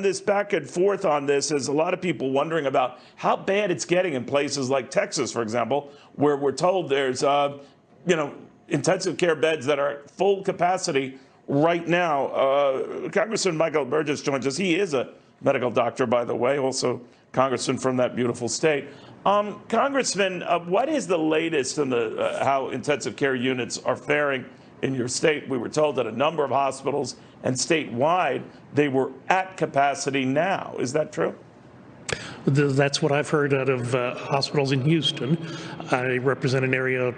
this back and forth on this is a lot of people wondering about how bad it's getting in places like Texas, for example, where we're told there's, intensive care beds that are full capacity right now. Congressman Michael Burgess joins us. He is a medical doctor, by the way, also congressman from that beautiful state. Congressman, what is the latest in the how intensive care units are faring in your state? We were told that a number of hospitals and statewide, they were at capacity now. Is that true? That's what I've heard out of hospitals in Houston. I represent an area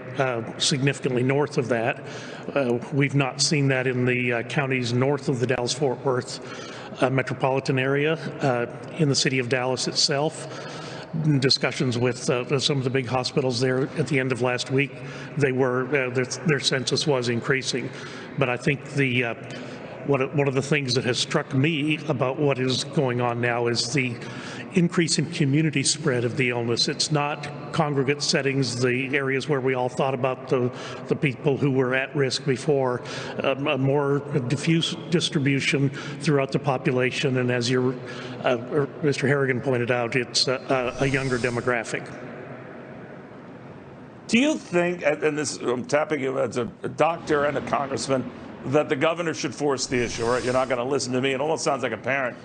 significantly north of that. We've not seen that in the counties north of the Dallas-Fort Worth metropolitan area. In the city of Dallas itself, discussions with some of the big hospitals there at the end of last week, they were their census was increasing. But I think one of the things that has struck me about what is going on now is the increase in community spread of the illness. It's not congregate settings, the areas where we all thought about the people who were at risk before, a more diffuse distribution throughout the population. And as Mr. Harrigan pointed out, it's a younger demographic. Do you think, and this I'm tapping you as a doctor and a congressman, that the governor should force the issue, right? You're not going to listen to me. It almost sounds like a parent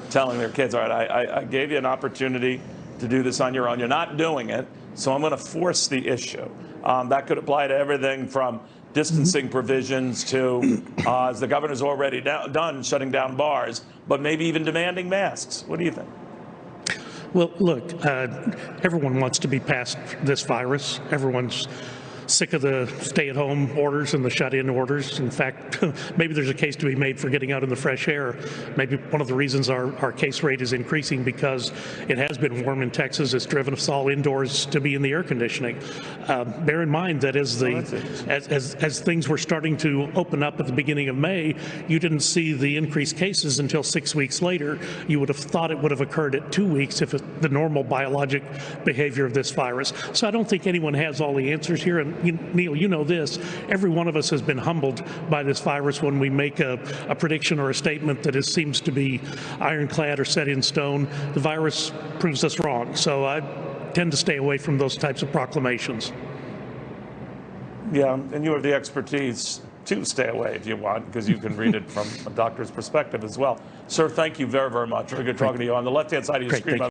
telling their kids, all right, I gave you an opportunity to do this on your own. You're not doing it, so I'm going to force the issue. That could apply to everything from distancing provisions to, as the governor's already done, shutting down bars, but maybe even demanding masks. What do you think? Well, look, everyone wants to be past this virus. Everyone's sick of the stay-at-home orders and the shut-in orders. In fact, maybe there's a case to be made for getting out in the fresh air. Maybe one of the reasons our case rate is increasing because it has been warm in Texas. It's driven us all indoors to be in the air conditioning. Bear in mind that as things were starting to open up at the beginning of May, you didn't see the increased cases until 6 weeks later. You would have thought it would have occurred at 2 weeks if the normal biologic behavior of this virus. So I don't think anyone has all the answers here. And Neil, you know this, every one of us has been humbled by this virus when we make a prediction or a statement that seems to be ironclad or set in stone. The virus proves us wrong. So I tend to stay away from those types of proclamations. Yeah, and you have the expertise to stay away if you want, because you can read it from a doctor's perspective as well. Sir, thank you very, very much. Very good talking to you. On the left-hand side of your screen,